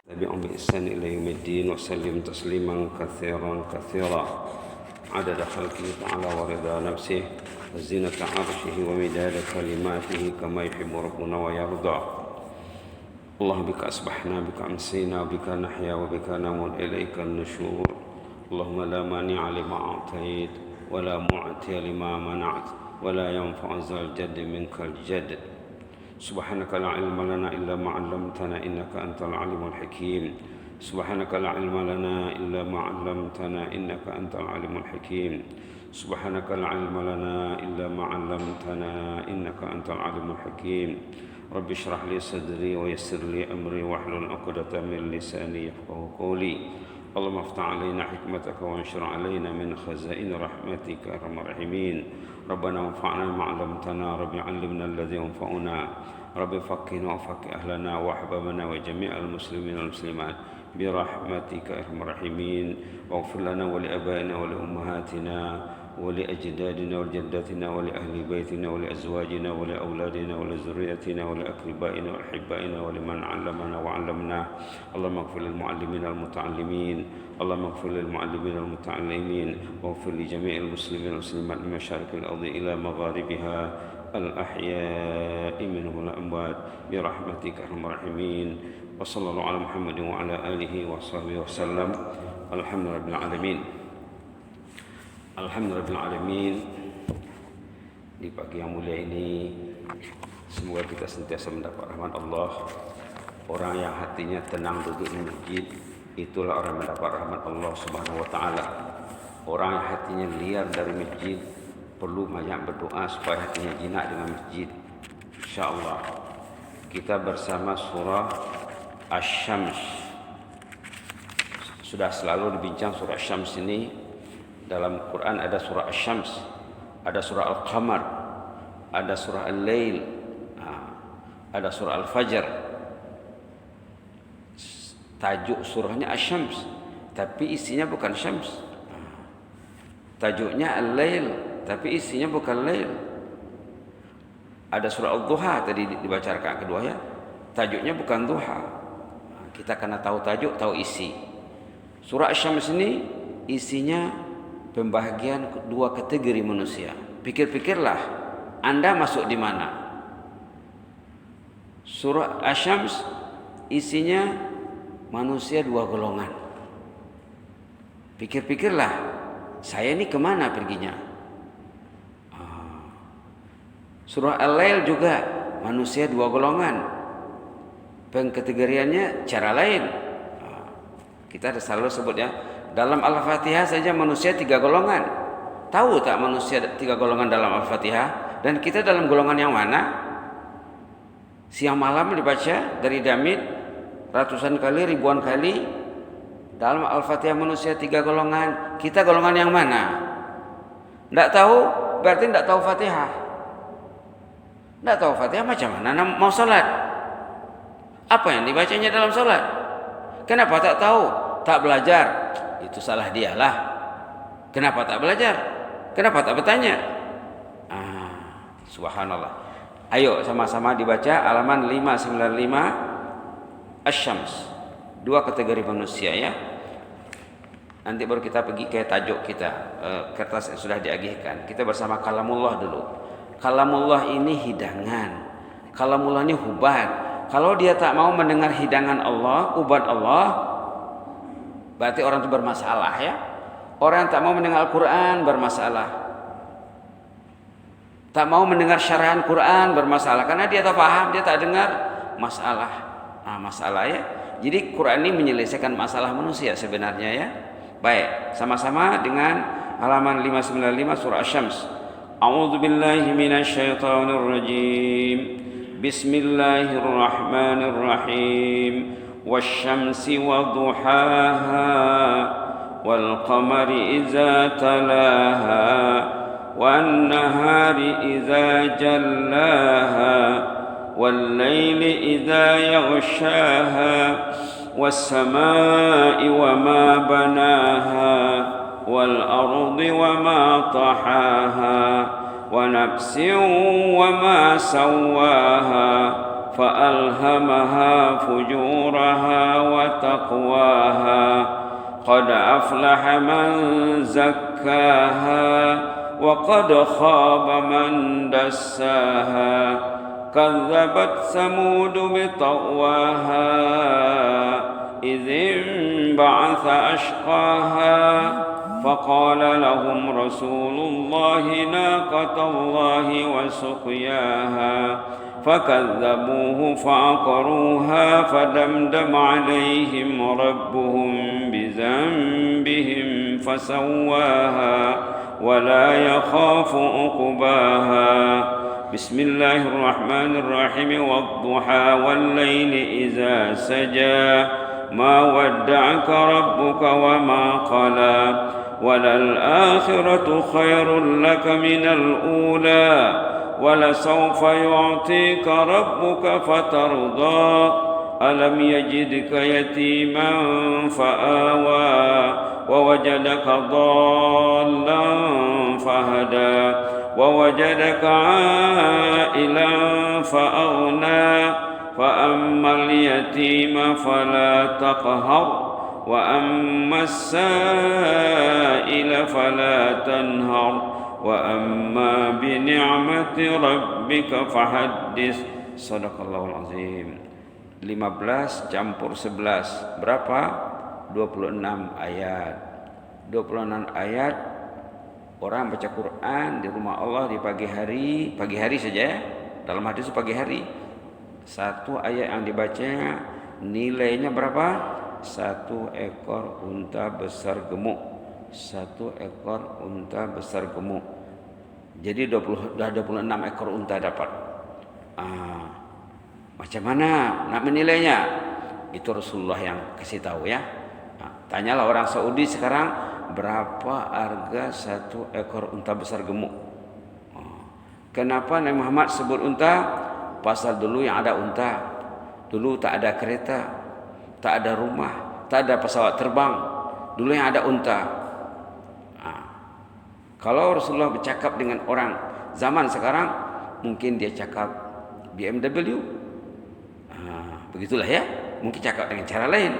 تبعهم بإحسان إلى يوم الدين وسلم تسليما كثيرا عدد خلقه تعالى ورضا نفسه وزينة عرشه ومداد كلماته كما يحب ربنا ويرضى. اللهم بك أصبحنا بك أمسينا بك نحيا وبك نموت إليك النشور. اللهم لا مانع لما أعطيت ولا معطي لما منعت ولا ينفع ذا الجد منك الجد. سبحانك لا علم لنا إلا ما علمتنا إنك أنت العليم الحكيم. سبحانك لا علم لنا إلا ما علمتنا إنك أنت العليم الحكيم. سبحانك لا علم لنا إلا ما علمتنا إنك أنت العليم الحكيم. رب اشرح لي صدري ويسر لي أمري واحلل عقدة من لساني يفقهوا قولي. اللهم افتح علينا حكمتك وانشر علينا من خزائن رحمتك يا أرحم الراحمين. ربنا وانفعنا بما علمتنا. رب علمنا الذي ينفعنا. رب فقهنا وفقه أهلنا وأحبابنا وجميع المسلمين والمسلمات برحمتك يا أرحم الراحمين. واغفر لنا ولآبائنا ولأمهاتنا ولأجدادنا ولجداتنا ولأهل بيتنا ولأزواجنا ولأولادنا ولذريتنا ولأقربائنا وأحبائنا ولمن علمنا وعلمنا. اللهم اغفر للمعلمين المتعلمين. اللهم اغفر للمعلمين المتعلمين واغفر لجميع المسلمين والمسلمات من مشارق الأرض إلى مغاربها الأحياء منهم والأموات برحمتك يا أرحم الراحمين. وصلى الله على محمد وعلى آله وصحبه وسلم. الحمد لله رب العالمين. Alhamdulillahirrahmanirrahim. Di pagi yang mulia ini semoga kita sentiasa mendapat rahmat Allah. Orang yang hatinya tenang duduk di masjid, itulah orang yang mendapat rahmat Allah Subhanahu wa taala. Orang yang hatinya liar dari masjid perlu banyak berdoa supaya hatinya jinak dengan masjid. Insyaallah kita bersama surah Asy-Syams. Sudah selalu dibincang surah Asy-Syams ini. Dalam Quran ada surah Asy-Syams, ada surah Al-Qamar, ada surah Al-Lail, ada surah Al-Fajr. Tajuk surahnya Asy-Syams, tapi isinya bukan Syams. Tajuknya Al-Lail, tapi isinya bukan Lail. Ada surah Al-Duha tadi dibacakan kedua ya. Tajuknya bukan Duha. Kita karena tahu tajuk, tahu isi. Surah Asy-Syams ini isinya pembahagian dua kategori manusia. Pikir-pikirlah, Anda masuk di mana? Surah Asy-Syams isinya manusia dua golongan. Pikir-pikirlah, saya ini kemana perginya? Surah Al-Lail juga manusia dua golongan. Pengkategoriannya cara lain. Kita selalu sebut ya. Dalam Al-Fatihah saja manusia tiga golongan. Tahu tak manusia tiga golongan dalam Al-Fatihah? Dan kita dalam golongan yang mana? Siang malam dibaca dari Damit ratusan kali, ribuan kali. Dalam Al-Fatihah manusia tiga golongan. Kita golongan yang mana? Tidak tahu, berarti tidak tahu Fatihah. Tidak tahu Fatihah macam mana mau salat? Apa yang dibacanya dalam salat? Kenapa tak tahu? Tak belajar? Itu salah dialah. Kenapa tak belajar? Kenapa tak bertanya? Subhanallah. Ayo sama-sama dibaca halaman 595 Asy-Syams. Dua kategori manusia ya. Nanti baru kita pergi ke tajuk kita. Kertas yang sudah diagihkan. Kita bersama kalamullah dulu. Kalamullah ini hidangan. Kalamullah ini hubat. Kalau dia tak mau mendengar hidangan Allah, ubat Allah, berarti orang itu bermasalah ya. Orang yang tak mau mendengar Al-Quran bermasalah. Tak mau mendengar syarahan Quran bermasalah. Karena dia tak paham, dia tak dengar masalah. Masalah ya. Jadi Quran ini menyelesaikan masalah manusia sebenarnya ya. Baik, sama-sama dengan halaman 595 surah Asy-Syams. A'udzu billahi minasyaitonir rajim. Bismillahirrahmanirrahim. والشمس وضحاها والقمر إذا تلاها والنهار إذا جلاها والليل إذا يغشاها والسماء وما بناها والأرض وما طحاها ونفس وما سواها فألهمها فجورها وتقواها قد أفلح من زكاها وقد خاب من دساها كذبت ثمود بطغواها إذ انبعث أشقاها فقال لهم رسول الله ناقة الله وسقياها فكذبوه فعقروها فدمدم عليهم ربهم بذنبهم فسواها ولا يخاف عقباها بسم الله الرحمن الرحيم والضحى والليل إذا سجى ما ودعك ربك وما قلى وللآخرة خير لك من الأولى ولسوف يعطيك ربك فترضى ألم يجدك يتيما فآوى ووجدك ضالا فهدى ووجدك عائلا فأغنى فأما اليتيم فلا تقهر وأما السائل فلا تنهر وأما بنعمة ربك فحدث Sadaqallahul Azim. 15 campur 11 berapa? 26 ayat. 26 ayat orang baca Quran di rumah Allah di pagi hari saja ya. Dalam hadis pagi hari. Satu ayat yang dibaca nilainya berapa? 1 ekor unta besar gemuk. 1 ekor unta besar gemuk. Jadi 26 ekor unta dapat. Macam mana nak menilainya? Itu Rasulullah yang kasih tahu ya. Tanyalah orang Saudi sekarang berapa harga 1 ekor unta besar gemuk. Kenapa Nabi Muhammad sebut unta? Pasal dulu yang ada unta, dulu tak ada kereta, tak ada rumah, tak ada pesawat terbang. Dulu yang ada unta. Kalau Rasulullah bercakap dengan orang zaman sekarang, mungkin dia cakap BMW. Begitulah ya. Mungkin cakap dengan cara lain.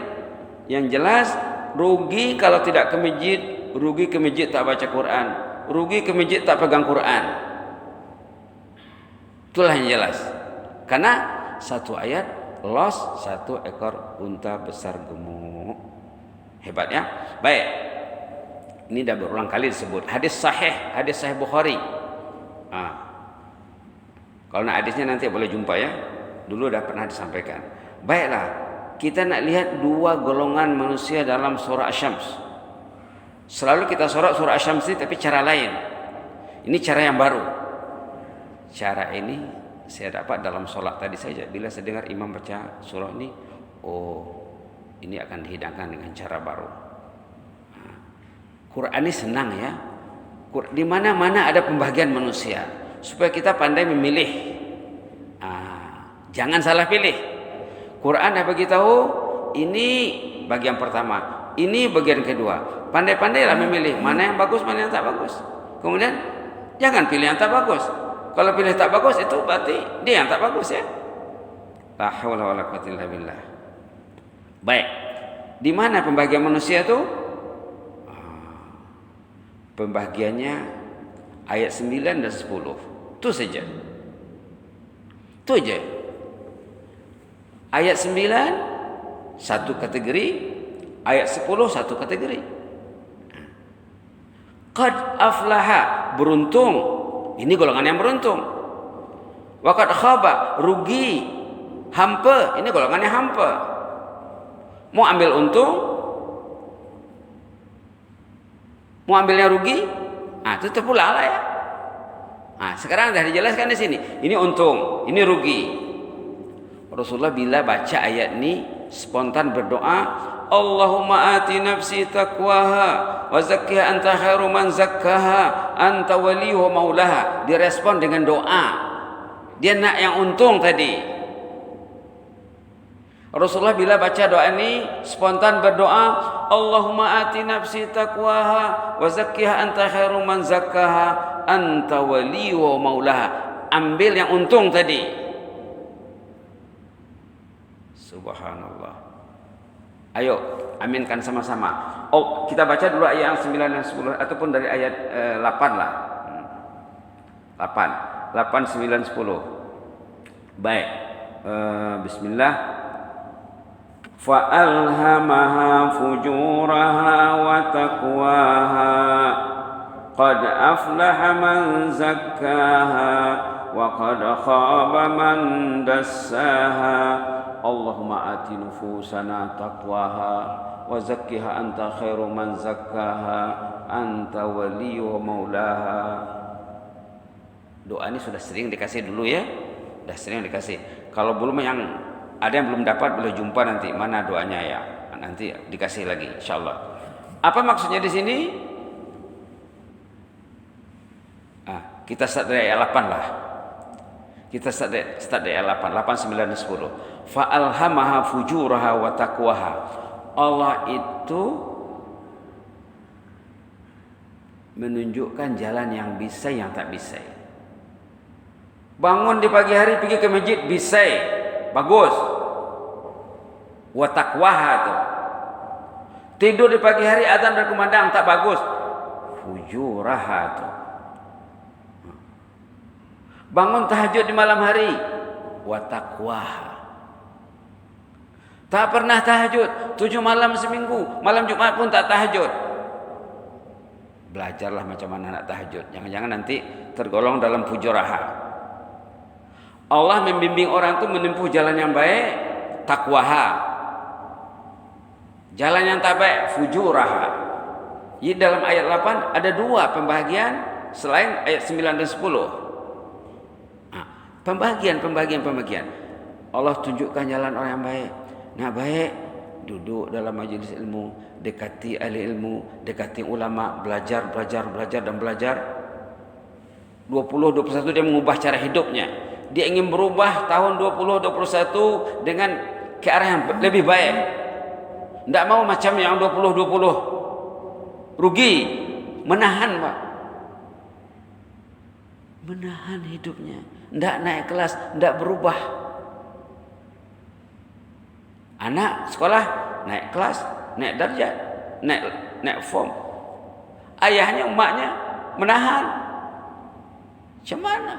Yang jelas rugi kalau tidak ke masjid, rugi ke masjid tak baca Quran, rugi ke masjid tak pegang Quran. Itulah yang jelas. Karena 1 ayat loss 1 ekor unta besar gemuk. Hebat ya. Baik. Ini dah berulang kali disebut. Hadis sahih Bukhari. Kalau nak hadisnya nanti boleh jumpa ya. Dulu dah pernah disampaikan. Baiklah, kita nak lihat 2 golongan manusia dalam surah Asy-Syams. Selalu kita sorak surah Asy-Syams ini tapi cara lain. Ini cara yang baru. Cara ini saya dapat dalam solat tadi saja. Bila saya dengar imam baca surah ini, ini akan dihidangkan dengan cara baru. Quran ini senang ya. Di mana-mana ada pembagian manusia supaya kita pandai memilih. Jangan salah pilih. Quran dah bagi tahu ini bagian pertama, ini bagian kedua. Pandai-pandailah memilih mana yang bagus, mana yang tak bagus. Kemudian jangan pilih yang tak bagus. Kalau pilih tak bagus itu berarti dia yang tak bagus ya. La haula wala quwwata illa billah. Baik. Di mana pembagian manusia itu? Pembagiannya ayat 9 dan 10. Itu saja. Itu aja. Ayat 9 satu kategori, ayat 10 satu kategori. Qad aflaha, beruntung. Ini golongan yang beruntung. Wa qad khaba, rugi, hampa. Ini golongan yang hampa. Mau ambil untung, mau ambilnya rugi, itu terpulang lah ya. Sekarang dah dijelaskan di sini. Ini untung, ini rugi. Rasulullah bila baca ayat ini spontan berdoa, Allahumma ati nafsi taqwaha wa zakkiha anta khairu man zakkaha anta waliyuha maulaha. Direspon dengan doa. Dia nak yang untung tadi. Rasulullah bila baca doa ini spontan berdoa, Allahumma ati nafsi taqwaha wa zakkiha anta khairu man zakkaha anta waliyuha maulaha. Ambil yang untung tadi. Subhanallah. Ayo aminkan sama-sama. Oh, kita baca dulu ayat 9 dan 10 ataupun dari ayat 8 lah. 8, 9, 10. Baik. Bismillah. Fa'alhamaha fujuraha wa taqwaha. Qad aflaha man zakkaha wa qad khaba man dassaha. Allahumma ati nufusana taqwaha wa zakkiha anta khairu man zakkaha anta waliyyu maulaha. Doa ini sudah sering dikasih dulu ya. Sudah sering dikasih. Kalau belum yang ada yang belum dapat boleh jumpa nanti mana doanya ya. Nanti dikasih lagi insyaallah. Apa maksudnya di sini? Kita start dari ayat 8 lah. Kita start dari ayat 8, 9 dan 10. Fa'alhamaha fujuraha wa taqwaha. Allah itu menunjukkan jalan yang bisa, yang tak bisa. Bangun di pagi hari pergi ke masjid bisa, bagus. Wa taqwaha tuh. Tidur di pagi hari azan berkumandang tak bagus. Fujuraha tuh. Bangun tahajud di malam hari, wa taqwaha. Tak pernah tahajud, 7 malam seminggu, malam Jumat pun tak tahajud. Belajarlah macam mana nak tahajud. Jangan-jangan nanti tergolong dalam fujuraha. Allah membimbing orang itu menempuh jalan yang baik, taqwaha. Jalan yang tak baik, fujuraha. Jadi dalam ayat 8 ada 2 pembahagian selain ayat 9 dan 10. Pembagian. Allah tunjukkan jalan orang yang baik. Nah baik, duduk dalam majelis ilmu, dekati ahli ilmu, dekati ulama, belajar dan belajar. 2021 dia mengubah cara hidupnya. Dia ingin berubah tahun 2021 dengan ke arah yang lebih baik. Tidak mau macam yang 2020. Rugi, menahan Pak. Menahan hidupnya. Tidak naik kelas, tidak berubah. Anak sekolah naik kelas, naik darjat, naik form. Ayahnya, emaknya menahan. Macam mana?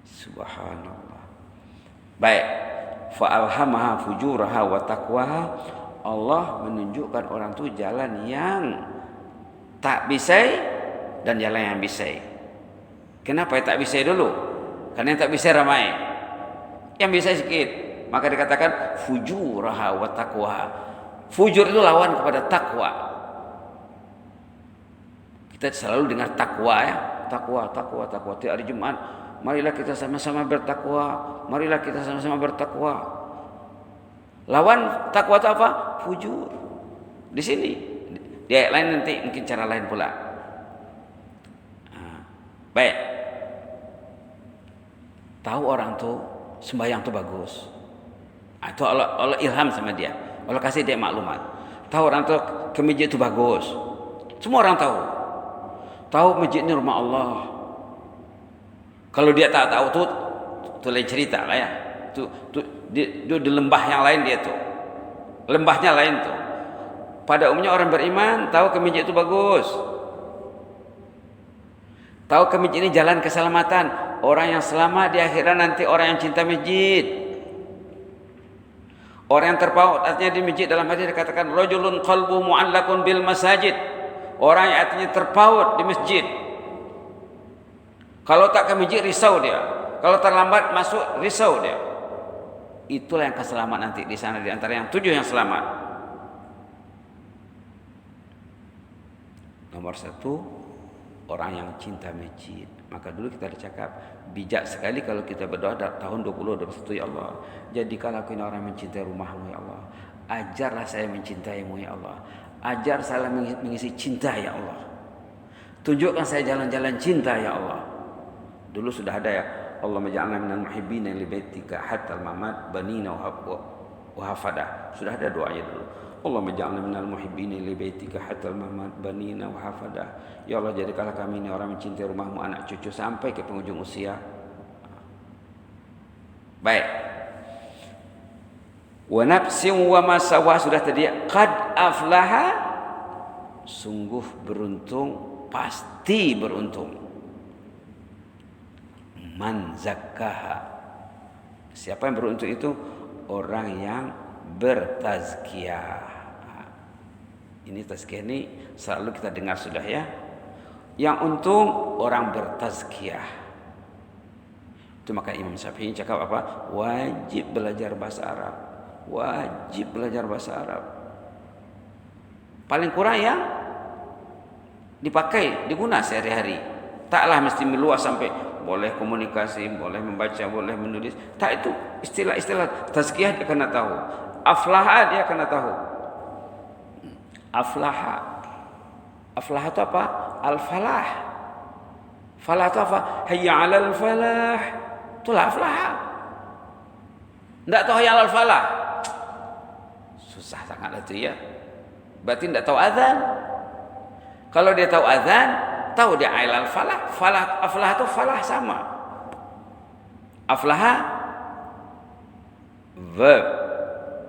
Subhanallah. Baik. Fa'alhamaha fujuraha wa taqwaha. Allah menunjukkan orang itu jalan yang tak bisa dan jalan yang bisa. Kenapa yang tak bisa dulu? Karena yang tak bisa ramai. Yang bisa sedikit. Maka dikatakan fujuraha wa taqwaha. Fujur itu lawan kepada takwa. Kita selalu dengar takwa ya. Takwa. Tiap hari Jumat, marilah kita sama-sama bertakwa. Marilah kita sama-sama bertakwa. Lawan takwa itu apa? Fujur. Di sini. Di ayat lain nanti mungkin cara lain pula. Baik. Tahu orang tuh sembahyang tuh bagus. Itu Allah ilham sama dia. Allah kasih dia maklumat. Tahu orang tuh ke masjid itu bagus. Semua orang tahu. Tahu masjid ini rumah Allah. Kalau dia tak tahu tuh lain cerita lah ya. Dia di lembah yang lain dia tuh. Lembahnya lain tuh. Pada umumnya orang beriman tahu ke masjid itu bagus. Tahu ke masjid ini jalan keselamatan. Orang yang selamat di akhirat nanti orang yang cinta masjid. Orang yang terpaut artinya di masjid dalam hadis dikatakan rajulun qalbuhu mu'allaqun bil masajid. Orang yang artinya terpaut di masjid. Kalau tak ke masjid risau dia. Kalau terlambat masuk risau dia. Itulah yang keselamat nanti di sana di antara yang 7 yang selamat. Nomor 1 orang yang cinta masjid. Maka dulu kita cakap bijak sekali kalau kita berdoa tahun 2021 ya Allah. Jadikanlah aku ini orang mencintai rumahmu ya Allah. Ajarlah saya mencintaimu ya Allah. Ajar saya mengisi cinta ya Allah. Tunjukkan saya jalan-jalan cinta ya Allah. Dulu sudah ada ya. Allah maj'alna minal muhibbina li baitika hatta al-mamat banina wa hafada. Sudah ada doanya dulu. Allah maj'alna minal muhibbina li baitika hatta al-mamat banina wa hafada. Ya Allah jadikanlah kami ini orang mencintai rumahmu anak cucu sampai ke penghujung usia. Baik. Wa nafsin wa ma sawaha sudah tadi. Qad aflaha, sungguh beruntung, pasti beruntung. Man zakkaha, siapa yang beruntung itu? Orang yang bertazkiyah. Ini tazkiyah ini selalu kita dengar sudah ya. Yang untung orang bertazkiyah. Itu maka Imam Syafi'i cakap apa? Wajib belajar bahasa Arab. Wajib belajar bahasa Arab. Paling kurang yang dipakai, diguna sehari-hari. Taklah mesti meluas sampai boleh komunikasi, boleh membaca, boleh menulis. Tak, itu istilah-istilah tazkiyah dia kena tahu. Aflaha dia kena tahu. Aflaha. Aflaha itu apa? Al-falah. Falah itu apa? Hayya 'alal falah. Itulah aflaha. Enggak tahu hayya 'alal falah. Susah sangat itu ya. Berarti enggak tahu azan. Kalau dia tahu azan, tahu dia 'alal falah. Falah, aflah itu falah sama. Aflaha verb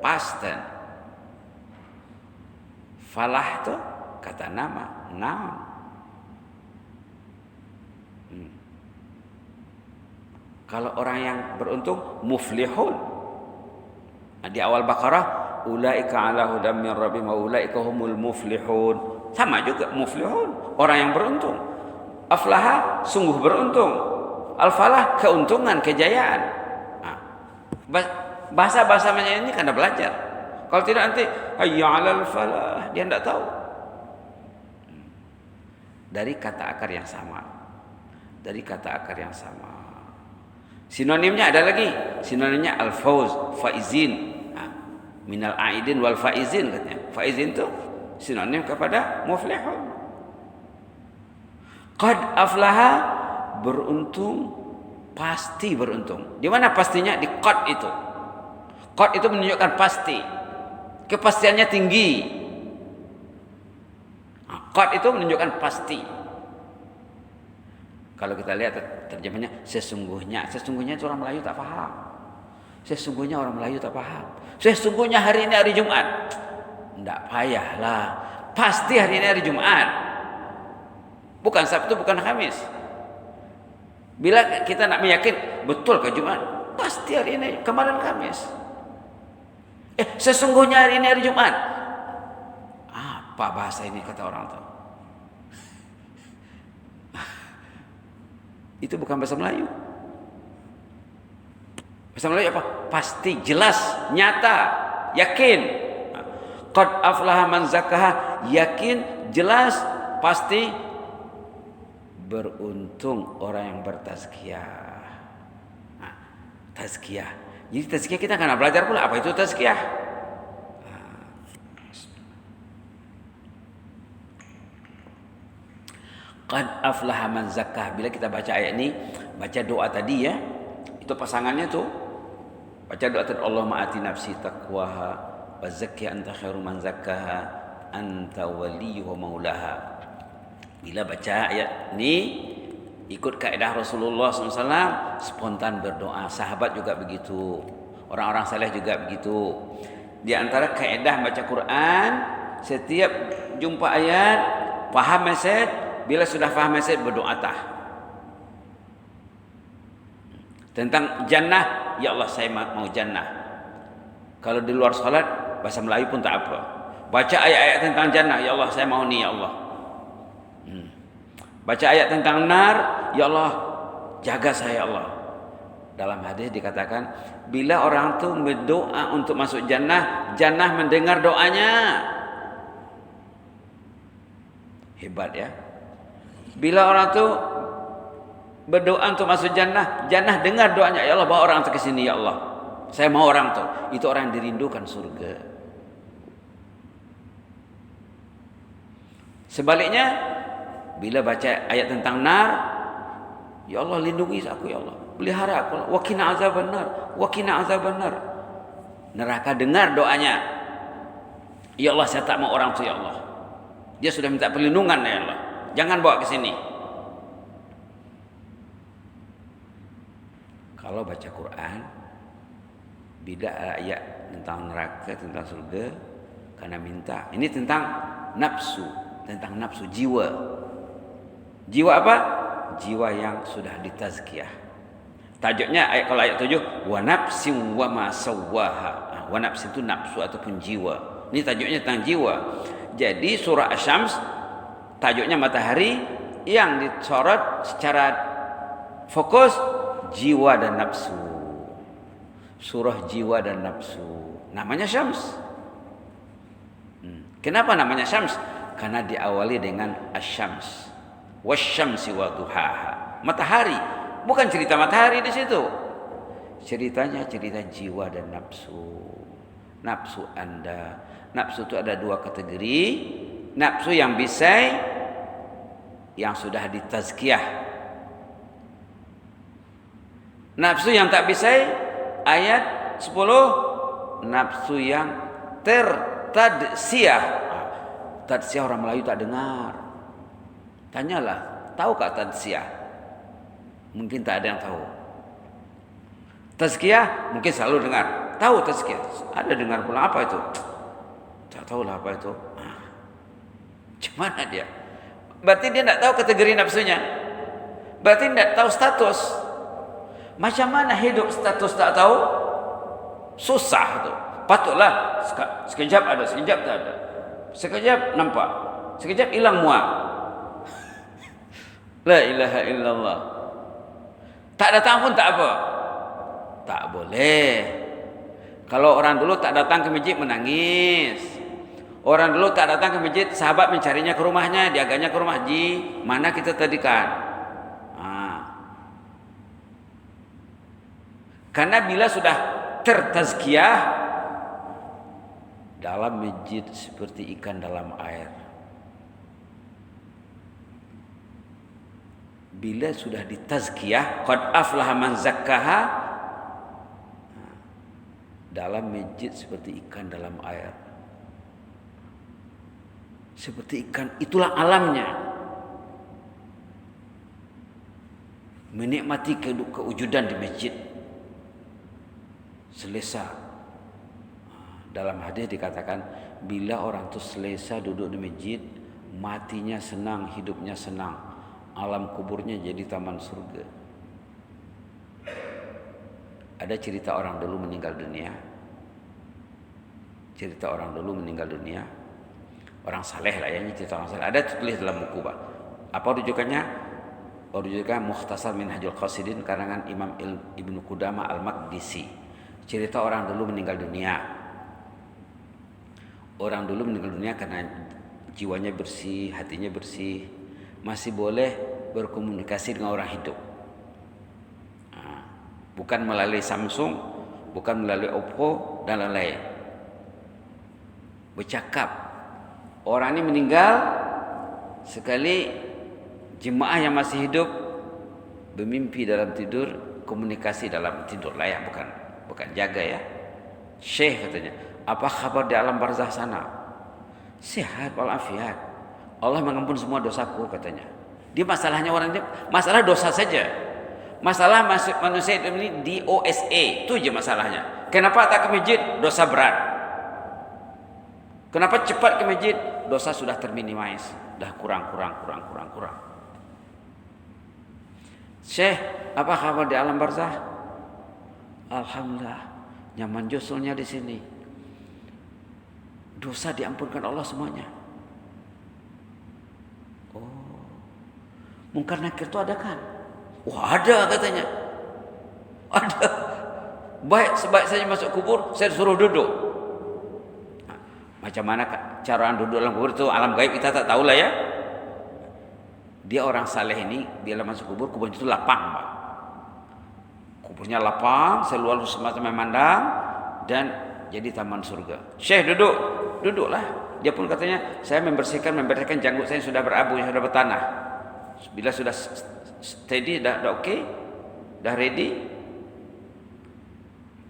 past tense. Falah itu kata nama, noun. Kalau orang yang beruntung, muflihun. Nah, di awal Baqarah, ulaika ala hudam min rabbihim wa ulaika humul muflihun. Sama juga muflihun, orang yang beruntung. Aflaha, sungguh beruntung. Al-falah, keuntungan, kejayaan. Nah, bahasa-bahasa macam ini kena belajar. Kalau tidak nanti hayya 'alal falah, dia tidak tahu. Dari kata akar yang sama. Dari kata akar yang sama. Sinonimnya ada lagi. Sinonimnya al-fauz, faizin. Nah, minal aidin wal faizin katanya. Faizin itu sinonim kepada muflihun. Qad aflaha, beruntung, pasti beruntung. Di mana pastinya? Di qad itu. Qad itu menunjukkan pasti. Kepastiannya tinggi. Qad itu menunjukkan pasti. Kalau kita lihat terjemahnya sesungguhnya. Sesungguhnya itu orang Melayu tak paham. Sesungguhnya orang Melayu tak paham. Sesungguhnya hari ini hari Jumat. Tidak payahlah. Pasti hari ini hari Jumat. Bukan Sabtu, bukan Kamis. Bila kita nak meyakin betul ke Jumat, pasti hari ini, kemarin Kamis. Sesungguhnya hari ini hari Jumat. Apa bahasa ini kata orang tahu? Itu bukan bahasa Melayu. Bahasa Melayu apa? Pasti, jelas, nyata, yakin. Qad aflaha man zakkaha, yakin, jelas, pasti, beruntung orang yang bertazkiyah. Nah, tazkiyah. Jadi tazkiyah kita akan belajar pula apa itu tazkiyah. Qad aflaha man zakkah. Bila kita baca ayat ini, baca doa tadi ya, itu pasangannya tuh. Baca doa tadi, Allahumma ati nafsi taqwaha wa zakkiha anta khairu man zakkaha anta waliyuha maulaha. Bila baca ayat ini, ikut kaidah Rasulullah SAW, spontan berdoa. Sahabat juga begitu, orang-orang saleh juga begitu. Di antara kaidah baca Quran, setiap jumpa ayat, paham message, bila sudah faham message, berdoa tah. Tentang jannah, ya Allah saya mau jannah. Kalau di luar salat, bahasa Melayu pun tak apa. Baca ayat-ayat tentang jannah, ya Allah saya mau ni ya Allah. Baca ayat tentang nar, ya Allah jaga saya ya Allah. Dalam hadis dikatakan, bila orang tu berdoa untuk masuk jannah, jannah mendengar doanya. Hebat ya. Bila orang tu berdoa untuk masuk jannah, jannah dengar doanya, ya Allah bawa orang tu ke sini ya Allah. Saya mau orang tu. Itu orang yang dirindukan surga. Sebaliknya, bila baca ayat tentang nar, ya Allah lindungi aku ya Allah, pelihara aku, wa qina azaban nar, wa qina azaban nar. Neraka dengar doanya, ya Allah saya tak mau orang tu ya Allah. Dia sudah minta perlindungan ya Allah, jangan bawa ke sini. Kalau baca Quran, bila ayat tentang neraka, tentang surga karena minta. Ini tentang nafsu, jiwa. Jiwa apa? Jiwa yang sudah ditazkiyah. Tajuknya kalau ayat 7, wa nafsin wa ma sawwaha. Wa nafsin itu nafsu ataupun jiwa. Ini tajuknya tentang jiwa. Jadi surah Asy-Syams tajuknya matahari, yang disorot secara fokus jiwa dan nafsu. Surah jiwa dan nafsu. Namanya Syams. Kenapa namanya Syams? Karena diawali dengan Asy-Syams. Wasyamsi wa duhaha. Matahari. Bukan cerita matahari di situ. Ceritanya cerita jiwa dan nafsu. Nafsu Anda. Nafsu itu ada dua kategori. Nafsu yang bisai, yang sudah ditazkiyah. Nafsu yang tak bisai, ayat 10, nafsu yang tertadsyah. Tadsyah orang Melayu tak dengar. Tanyalah, tahukah tadsyah? Mungkin tak ada yang tahu. Tazkiyah mungkin selalu dengar. Tahu tazkiyah? Ada dengar pula, apa itu? Tak tahulah apa itu. Gimana dia? Berarti dia tidak tahu kategori nafsunya. Berarti tidak tahu status. Macam mana hidup status tak tahu? Susah tu. Patutlah sekejap ada, sekejap tak ada. Sekejap nampak, sekejap hilang muak. La ilaha illallah. Tak datang pun tak apa. Tak boleh. Kalau orang dulu tak datang ke masjid menangis. Orang dulu tak datang ke masjid, sahabat mencarinya ke rumahnya, diagaknya ke rumah haji. Mana kita tadikan? Karena bila sudah tertazkiyah, dalam masjid seperti ikan dalam air. Bila sudah ditazkiyah, qad aflaha man zakkaha, dalam masjid seperti ikan dalam air. Seperti ikan, itulah alamnya. Menikmati kewujudan di masjid. Selesa. Dalam hadis dikatakan, bila orang itu selesa duduk di masjid, matinya senang, hidupnya senang. Alam kuburnya jadi taman surga. Ada cerita orang dulu meninggal dunia. Cerita orang dulu meninggal dunia. Orang saleh lah ya, ini cerita orang saleh. Ada tulis dalam buku, Pak. Apa rujukannya? Rujukan Mukhtasar Minhajul Qasidin karangan Imam Ibnu Qudamah Al-Maqdisi. Cerita orang dulu meninggal dunia. Orang dulu meninggal dunia karena jiwanya bersih, hatinya bersih, masih boleh berkomunikasi dengan orang hidup. Bukan melalui Samsung, bukan melalui Oppo dan lain-lain. Bercakap. Orang ini meninggal, sekali jemaah yang masih hidup bermimpi dalam tidur, komunikasi dalam tidur lah ya, bukan jaga ya. Syekh katanya, apa kabar di alam barzah sana? Sehat walafiat. Allah mengampun semua dosaku katanya. Dia masalahnya orang ini masalah dosa saja. Masalah manusia ini di OSA, itu aja masalahnya. Kenapa tak ke masjid? Dosa berat. Kenapa cepat ke masjid? Dosa sudah terminimize, dah kurang. Syekh, apa kabar di alam barzah? Alhamdulillah, nyaman josolnya di sini. Dosa diampunkan Allah semuanya. Oh, mungkar nakir itu ada kan? Wah, ada katanya. Ada. Sebaik saya masuk kubur, saya suruh duduk. Macam mana cara duduk dalam kubur itu alam gaib kita tak tahu lah ya. Dia orang saleh ini bila masuk kubur, kuburnya itu lapang, Pak. Kuburnya lapang, seluar semacam memandang dan jadi taman surga. Syekh duduklah. Dia pun katanya, saya membersihkan janggut saya sudah berabu, sudah bertanah. Bila sudah steady, dah okey, dah ready.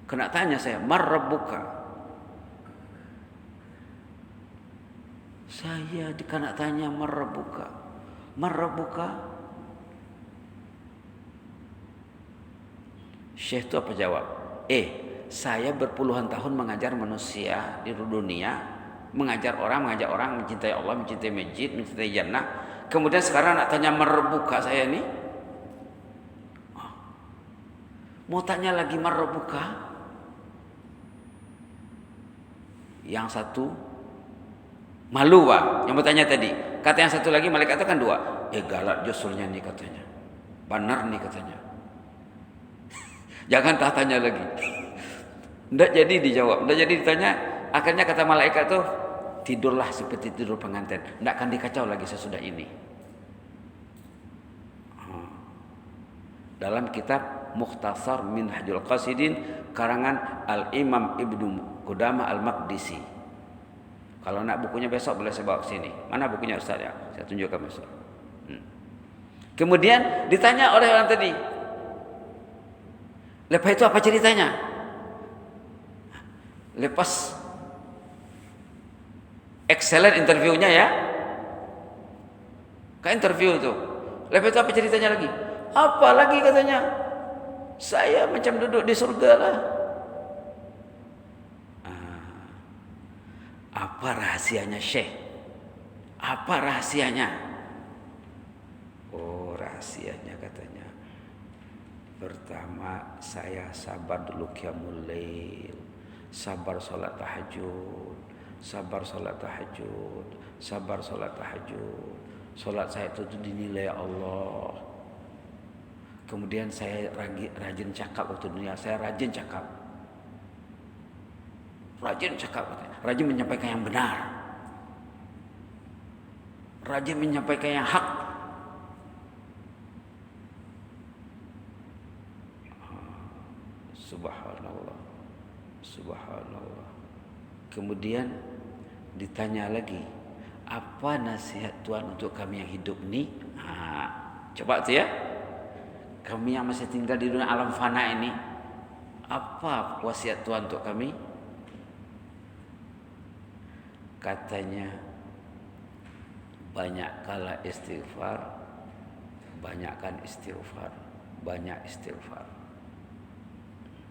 Kena tanya saya, mar rabbuka? Saya dikena tanya marrabuka. Syekh itu apa jawab? saya berpuluhan tahun mengajar manusia di dunia, mengajar orang mencintai Allah, mencintai masjid, mencintai jannah. Kemudian sekarang nak tanya marbuka saya nih. Mau tanya lagi marbuka. Yang satu malu Pak, yang bertanya tadi. Kata yang satu lagi, malaikat itu kan dua. Galak jusulnya nih katanya. Benar nih katanya. Jangan tanya lagi. Tidak jadi dijawab, tidak jadi ditanya. Akhirnya kata malaikat tuh, tidurlah seperti tidur pengantin. Tidak akan dikacau lagi sesudah ini. Dalam kitab Mukhtasar Minhajul Qasidin karangan Al-Imam Ibnu Qudamah Al-Maqdisi. Kalau nak bukunya besok boleh saya bawa ke sini. Mana bukunya Ustaz ya? Saya tunjukkan besok. Kemudian ditanya oleh orang tadi. Lepas itu apa ceritanya? Lepas excellent interviewnya ya. Ke interview itu. Lepas itu apa ceritanya lagi? Apa lagi katanya? Saya macam duduk di surga lah. Apa rahasianya Syekh? Apa rahasianya? Oh, rahasianya katanya. Pertama, saya sabar dulu qiyamul lail. Sabar salat tahajud. Sabar salat tahajud. Sabar salat tahajud. Salat saya itu dinilai Allah. Kemudian saya rajin cakap waktu dunia. Saya rajin cakap. Rajin cakap, rajin menyampaikan yang benar, rajin menyampaikan yang hak. Subhanallah, subhanallah. Kemudian ditanya lagi, apa nasihat Tuhan untuk kami yang hidup ni? Coba tu ya, kami yang masih tinggal di dunia alam fana ini, apa wasiat Tuhan untuk kami? Katanya, banyakkanlah istighfar, banyakkan istighfar, banyak istighfar.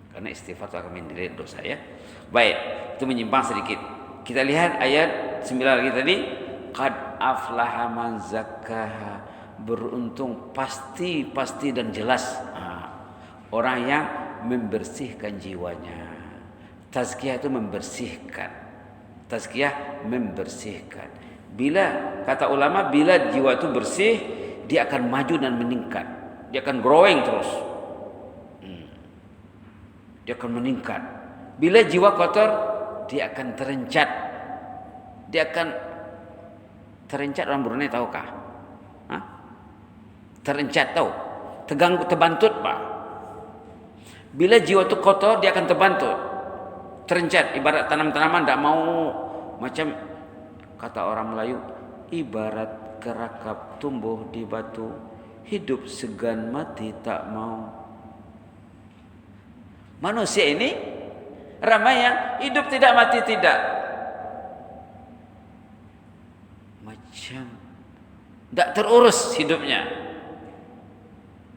Karena istighfar itu akan menilai dosa ya. Baik, itu menyimpang sedikit. Kita lihat ayat 9 lagi tadi. Qad aflaha man zakkaha. Beruntung pasti dan jelas. Orang yang membersihkan jiwanya. Tazkiyah itu membersihkan. Tazkiyah membersihkan. Bila kata ulama, bila jiwa itu bersih, dia akan maju dan meningkat. Dia akan growing terus. Dia akan meningkat. Bila jiwa kotor, dia akan terencat. Dia akan terencat, orang Brunei tahukah? Terencat tahu? Terbantut Pak. Bila jiwa itu kotor, dia akan terbantut. Terencat, ibarat tanam-tanaman tidak mau, macam kata orang Melayu, ibarat kerakap tumbuh di batu, hidup segan mati tak mau. Manusia ini ramai yang hidup tidak mati tidak, macam tidak terurus hidupnya.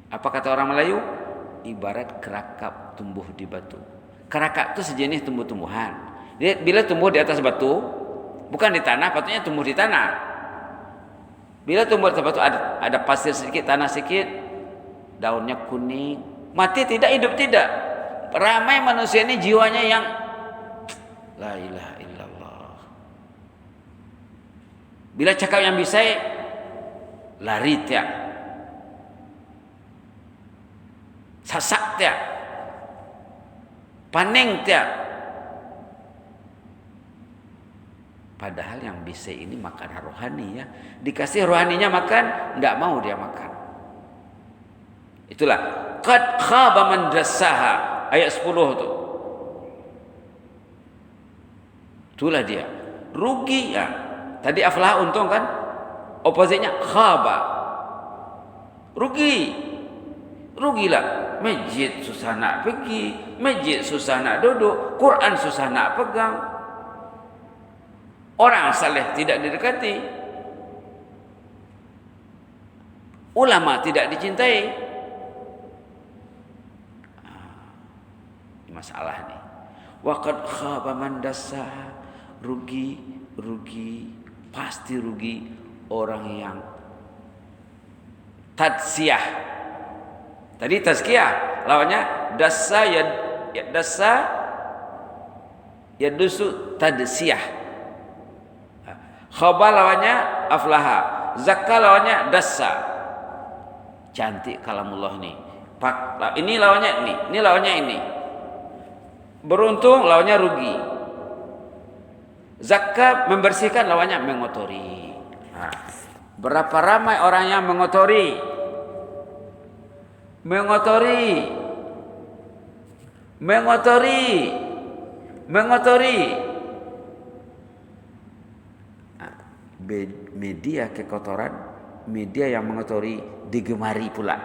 Apa kata orang Melayu? Ibarat kerakap tumbuh di batu. Kerakap itu sejenis tumbuh-tumbuhan. Dia bila tumbuh di atas batu, bukan di tanah, patutnya tumbuh di tanah. Bila tumbuh di atas batu, ada pasir sedikit, tanah sedikit, daunnya kuning, mati tidak, hidup tidak. Ramai manusia ini jiwanya yang la ilaha illallah. Bila cakap yang bisa, lari tiap, sasak tiap, paning tiap. Padahal yang bisa ini makanan rohani ya. Dikasih rohaninya makan, tidak mau dia makan. Itulah qad khaba man dassaha, ayat 10 tu. Itulah dia. Rugi ya. Tadi aflah untung kan? Opposite-nya khaba. Rugi. Rugilah. Masjid susah nak pergi, masjid susah nak duduk, Quran susah nak pegang. Orang saleh tidak didekati, ulama tidak dicintai. Masalah ni. Wa qad khaba man dassa. Rugi, pasti rugi orang yang tadsiyah. Tadi tazkiyah, lawannya dassa yadusu tadsiyah. Khaba lawannya aflaha, zakka lawannya dassa. Cantik kalamullah ini. Ini lawannya ini lawannya ini. Beruntung lawannya rugi. Zakat membersihkan lawannya mengotori. Nah, berapa ramai orang yang mengotori? Nah, media kekotoran, media yang mengotori digemari pula.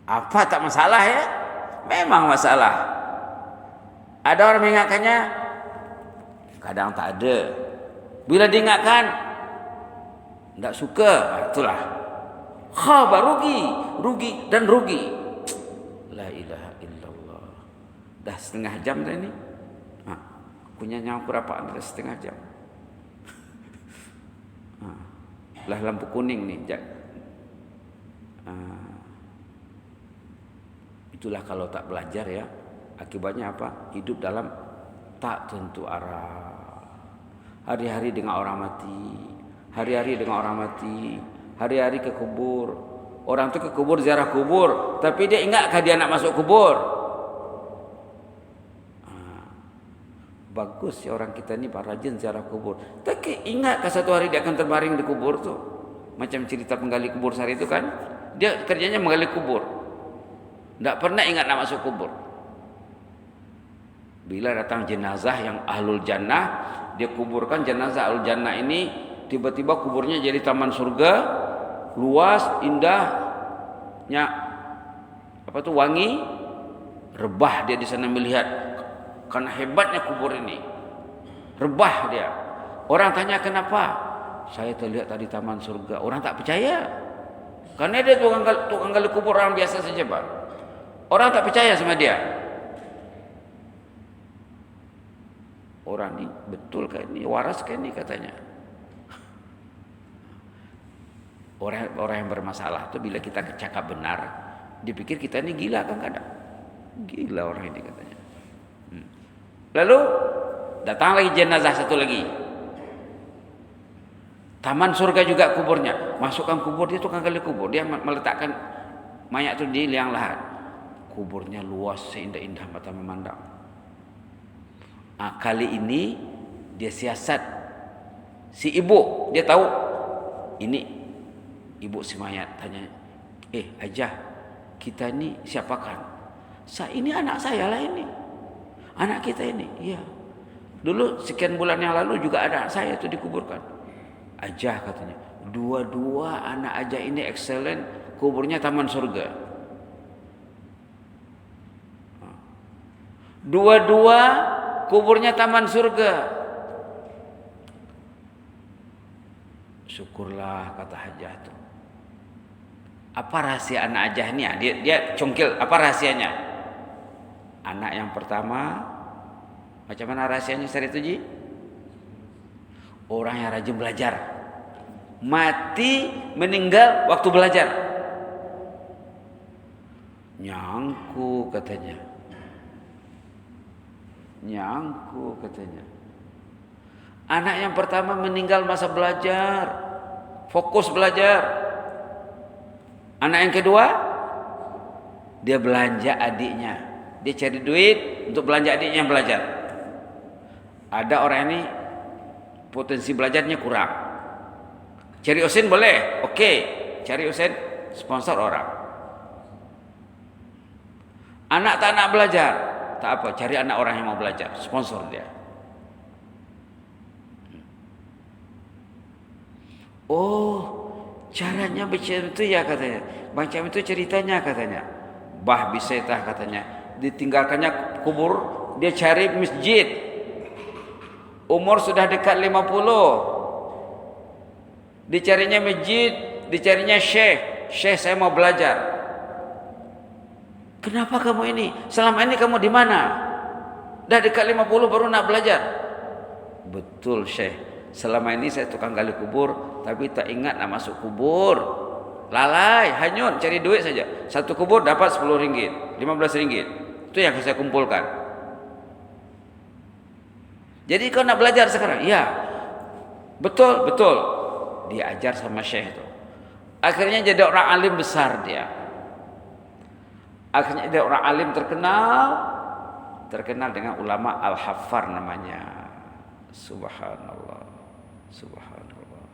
Apa tak masalah ya? Memang masalah. Ada orang mengingatkannya, kadang tak ada. Bila diingatkan, tidak suka. Itulah. Khaba, rugi dan rugi. La ilaha illallah. Dah setengah jam dah ini. Punya nyawa berapa? Dah setengah jam. Lah lampu kuning nih. Itulah kalau tak belajar ya. Akibatnya apa? Hidup dalam tak tentu arah. Hari-hari dengan orang mati. Hari-hari ke kubur. Orang tu ke kubur ziarah kubur, tapi dia ingatkah dia nak masuk kubur? Bagus ya orang kita ni rajin ziarah kubur. Tapi ingatkah satu hari dia akan terbaring di kubur tu? Macam cerita penggali kubur sehari itu kan? Dia kerjanya menggali kubur. Tak pernah ingat nak masuk kubur. Bila datang jenazah yang ahlul jannah, dia kuburkan jenazah ahlul jannah ini, tiba-tiba kuburnya jadi taman surga, luas, indahnya, wangi, rebah dia di sana melihat, karena hebatnya kubur ini, rebah dia. Orang tanya kenapa? Saya terlihat tadi taman surga. Orang tak percaya, karena dia tukang gali kubur orang biasa saja, Pak. Orang tak percaya sama dia. Orang ni betul kan ini, waras kan ini katanya. Orang yang bermasalah tu bila kita cakap benar, dipikir kita ni gila kan kadang. Gila orang ini katanya. Lalu datang lagi jenazah satu lagi. Taman surga juga kuburnya. Masukkan kubur, dia tukang gali kubur. Dia meletakkan mayat tu di liang lahat. Kuburnya luas seindah-indah mata memandang. Kali ini dia siasat si ibu, dia tahu ini ibu si mayat. Tanya, Ajah, kita ni siapakan? Ini anak saya lah ini, anak kita ini. Iya, dulu sekian bulan yang lalu juga ada anak saya itu dikuburkan. Ajah katanya, dua-dua anak Ajah ini excellent, kuburnya taman surga. Dua-dua kuburnya taman surga. Syukurlah kata Hajah tu. Apa rahasia anak Hajah ni? Dia congkil. Apa rahasianya? Anak yang pertama, macam mana rahasianya Ustaz itu, Ji? Orang yang rajin belajar. Mati meninggal waktu belajar. Nyangku katanya. Anak yang pertama meninggal masa belajar, fokus belajar. Anak yang kedua, dia belanja adiknya, dia cari duit untuk belanja adiknya yang belajar. Ada orang ini potensi belajarnya kurang, cari usin boleh, oke, cari usin sponsor orang. Anak tak nak belajar, tak apa, cari anak orang yang mau belajar, sponsor dia. Oh, caranya macam itu ya katanya. Macam itu ceritanya katanya. Bah bisaitah katanya. Ditinggalkannya kubur, dia cari masjid. Umur sudah dekat 50. Dicarinya masjid, dicarinya syekh. Syekh, saya mau belajar. Kenapa kamu ini? Selama ini kamu di mana? Dah dekat 50 baru nak belajar. Betul Syekh. Selama ini saya tukang gali kubur, tapi tak ingat nak masuk kubur. Lalai, hanyut cari duit saja. Satu kubur dapat 10 ringgit, 15 ringgit. Itu yang saya kumpulkan. Jadi kau nak belajar sekarang? Ya. Betul, betul. Diajar sama Syekh itu. Akhirnya jadi orang alim besar dia. Akhirnya dia orang alim terkenal dengan ulama Al-Haffar namanya. Subhanallah, subhanallah.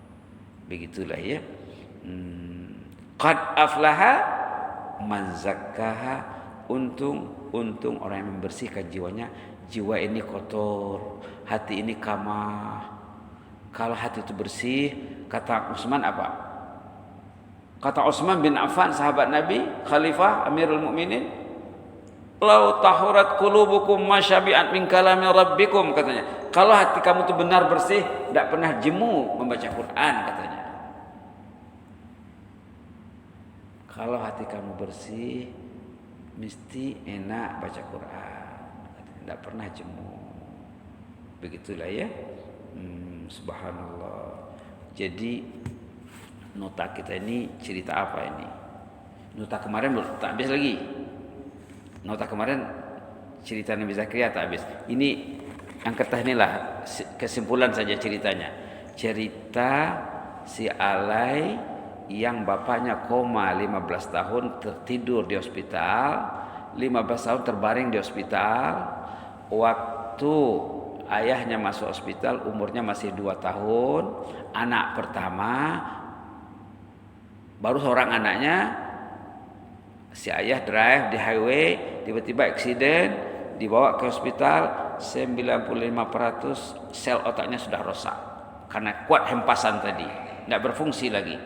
Begitulah ya. Qad aflaha man zakkaha. Untung orang yang membersihkan jiwanya. Jiwa ini kotor, hati ini kamah. Kalau hati itu bersih, kata Utsman apa? Kata Utsman bin Affan, sahabat Nabi, Khalifah Amirul Mukminin, "Lau tahurat qulubukum masyabi'at min kalami rabbikum," katanya. Kalau hati kamu itu benar bersih, tidak pernah jemu membaca Quran, katanya. Kalau hati kamu bersih, mesti enak baca Quran, tidak pernah jemu. Begitulah ya. Subhanallah. Jadi nota kita ini cerita apa ini? Nota kemarin belum tak habis lagi. Nota kemarin cerita Nabi Zakaria tak habis. Ini yang ketah inilah kesimpulan saja ceritanya. Cerita si Alai yang bapaknya koma 15 tahun tertidur di hospital, 15 tahun terbaring di hospital. Waktu ayahnya masuk hospital umurnya masih 2 tahun, anak pertama. Baru seorang anaknya, si ayah drive di highway, tiba-tiba accident, dibawa ke hospital, 95% sel otaknya sudah rosak karena kuat hempasan tadi, tidak berfungsi lagi,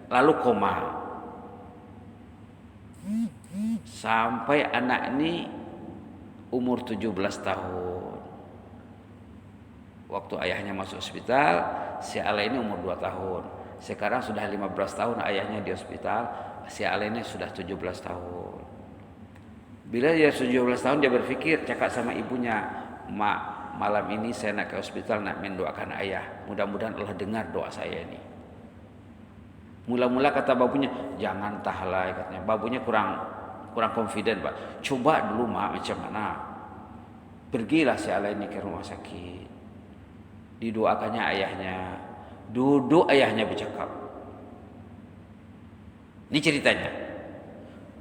lalu koma. Sampai anak ini umur 17 tahun. Waktu ayahnya masuk hospital, si Ala ini umur 2 tahun. Sekarang sudah 15 tahun ayahnya di hospital, si Ale ini sudah 17 tahun. Bila dia 17 tahun dia berpikir, cakap sama ibunya, "Mak, malam ini saya nak ke hospital nak mendoakan ayah. Mudah-mudahan Allah dengar doa saya ini." Mula-mula kata babunya, "Jangan tahlai," katanya. Babunya kurang confident, Pak. "Coba dulu Mak macam mana." Pergilah si Ale ini ke rumah sakit. Didoakannya ayahnya. Duduk ayahnya bercakap. Ini ceritanya.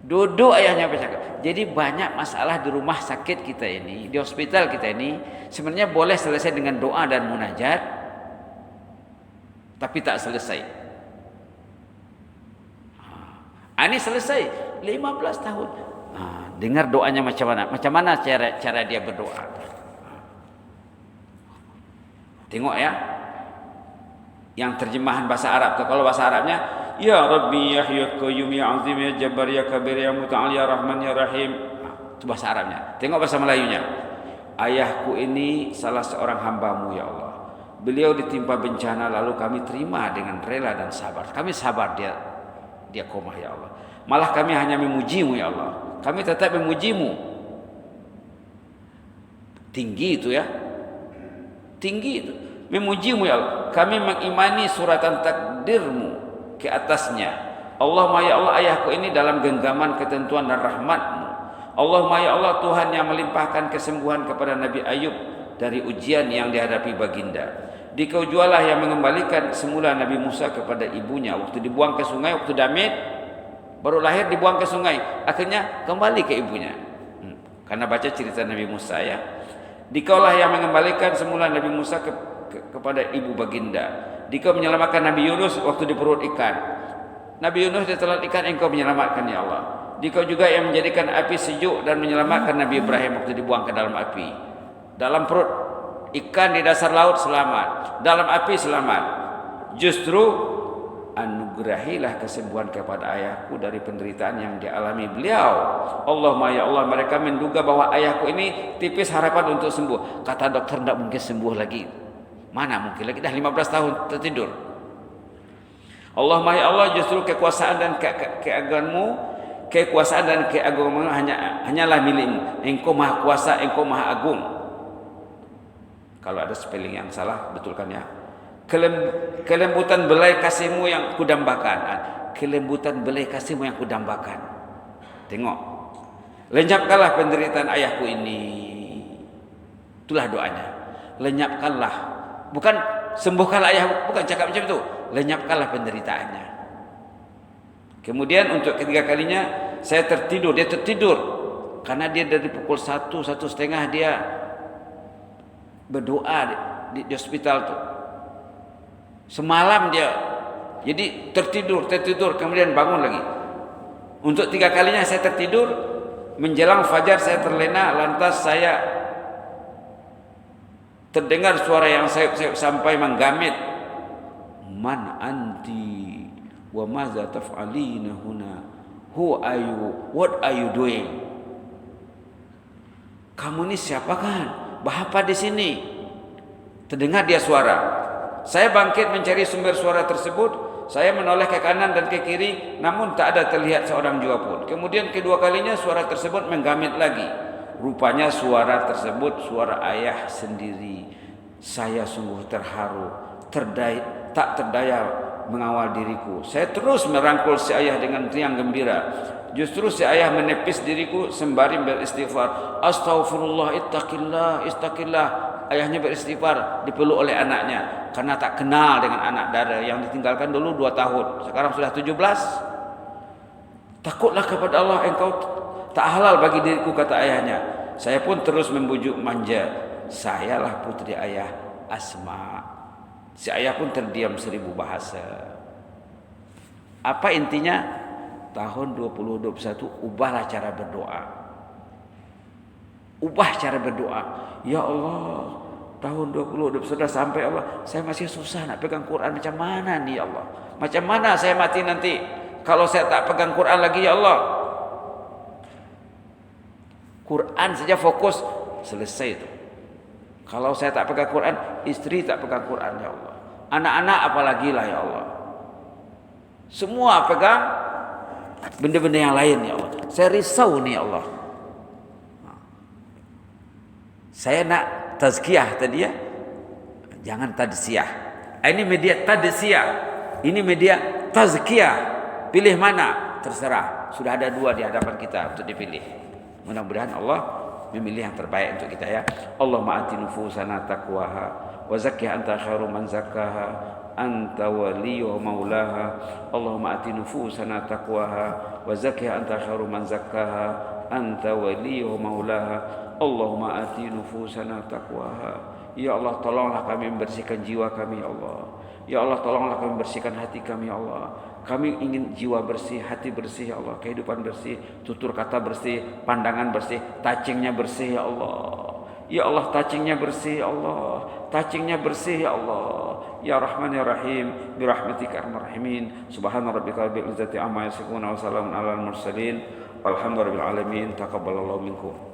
Duduk ayahnya bercakap. Jadi banyak masalah di rumah sakit kita ini, di hospital kita ini, sebenarnya boleh selesai dengan doa dan munajat, tapi tak selesai. Ini selesai 15 tahun. Dengar doanya macam mana? Macam mana cara dia berdoa? Tengok ya. Yang terjemahan bahasa Arab tu. Kalau bahasa Arabnya, "Ya Rabbi ya Hayyu Qayyum ya Azim ya Jabbar ya Kabir ya Muta'al ya Rahman ya Rahim." Itu bahasa Arabnya. Tengok bahasa Melayunya. "Ayahku ini salah seorang hamba-Mu ya Allah. Beliau ditimpa bencana lalu kami terima dengan rela dan sabar. Kami sabar dia koma ya Allah. Malah kami hanya memuji-Mu ya Allah. Kami tetap memuji-Mu." Tinggi itu ya. Tinggi itu. Memuji-Mu ya Allah. Kami mengimani suratan takdir-Mu ke atasnya. Allahumma ya Allah, ayahku ini dalam genggaman ketentuan dan rahmat-Mu. Allahumma ya Allah, Tuhan yang melimpahkan kesembuhan kepada Nabi Ayub dari ujian yang dihadapi baginda. Dikau jualah yang mengembalikan semula Nabi Musa kepada ibunya waktu dibuang ke sungai, waktu damit baru lahir dibuang ke sungai, akhirnya kembali ke ibunya. Karena baca cerita Nabi Musa ya. Dikaulah yang mengembalikan semula Nabi Musa kepada ibu baginda. Dikau menyelamatkan Nabi Yunus waktu di perut ikan. Nabi Yunus ditelan ikan, Engkau menyelamatkan ya Allah. Dikau juga yang menjadikan api sejuk dan menyelamatkan Nabi Ibrahim waktu dibuang ke dalam api. Dalam perut ikan di dasar laut selamat, dalam api selamat. Justru anugerahilah kesembuhan kepada ayahku dari penderitaan yang dialami beliau. Allahumma ya Allah, mereka menduga bahwa ayahku ini tipis harapan untuk sembuh. Kata dokter tidak mungkin sembuh lagi. Mana mungkin lagi, dah 15 tahun tertidur. Allahumma ya Allah, justru kekuasaan dan keagungan-Mu, kekuasaan dan keagungan hanyalah milikmu. Engkau maha kuasa, engkau maha agung. Kalau ada spelling yang salah, betulkan ya. Kelembutan belai kasihmu yang kudambakan. Kelembutan belai kasihmu yang kudambakan. Tengok. Lenyapkanlah penderitaan ayahku ini. Itulah doanya. Lenyapkanlah. Bukan sembuhkanlah ayahku, bukan cakap macam itu. Lenyapkanlah penderitaannya. Kemudian untuk ketiga kalinya saya tertidur, dia tertidur karena dia dari pukul 1, 1:30 dia berdoa di hospital tu. Semalam dia jadi tertidur kemudian bangun lagi. Untuk 3 kalinya saya tertidur, menjelang fajar saya terlena, lantas saya terdengar suara yang saya sampai menggamit, man anti wa maza taf'alina huna, who are you, what are you doing? Kamu ni siapa kan? Bahapa di sini? Terdengar dia suara. Saya bangkit mencari sumber suara tersebut. Saya menoleh ke kanan dan ke kiri, namun tak ada terlihat seorang jua pun. Kemudian kedua kalinya suara tersebut menggamit lagi. Rupanya suara tersebut suara ayah sendiri. Saya sungguh terharu, tak terdaya mengawal diriku. Saya terus merangkul si ayah dengan riang gembira. Justru si ayah menepis diriku sembari beristighfar. Astaghfirullah, ittaqillah. Ayahnya beristighfar, dipeluk oleh anaknya karena tak kenal dengan anak dara yang ditinggalkan dulu 2 tahun. Sekarang sudah 17. Takutlah kepada Allah, engkau tak halal bagi diriku, kata ayahnya. Saya pun terus membujuk manja. Sayalah putri ayah, Asma. Si ayah pun terdiam 1000 bahasa. Apa intinya? Tahun 2021 ubahlah cara berdoa. Ubah cara berdoa. Ya Allah, tahun 2021 sudah sampai Allah. Saya masih susah nak pegang Quran, macam mana nih ya Allah? Macam mana saya mati nanti kalau saya tak pegang Quran lagi ya Allah? Quran saja fokus, selesai itu. Kalau saya tak pegang Quran, istri tak pegang Quran ya Allah. Anak-anak apalagi lah ya Allah. Semua pegang benda-benda yang lain ya Allah. Saya risau nih ya Allah. Saya nak tazkiyah tadi ya. Jangan tadsiah. Ini media tadsiah. Ini media tazkiyah. Pilih mana? Terserah. Sudah ada 2 di hadapan kita untuk dipilih. Mudah-mudahan Allah memilih yang terbaik untuk kita ya. Allahumma ati nufusana taqwaha wa zakkiha anta khairu man zakkaha anta waliyyu maulaha. Allahumma ati nufusana taqwaha wa zakkiha anta khairu man zakkaha anta waliyyu maulaha. Allahumma ati nufusana taqwaha. Ya Allah, tolonglah kami membersihkan jiwa kami ya Allah. Ya Allah, tolonglah kami membersihkan hati kami ya Allah. Kami ingin jiwa bersih, hati bersih ya Allah, kehidupan bersih, tutur kata bersih, pandangan bersih, touchingnya bersih ya Allah. Ya Allah, touchingnya bersih ya Allah, touchingnya bersih ya Allah. Ya Rahman ya Rahim, bi rahmatika arhamar rahimin. Subhana rabbika rabbil izzati amma yasifun wa salamun alal mursalin. Walhamdulillahi rabbil alamin. Taqabbalallahu minkum.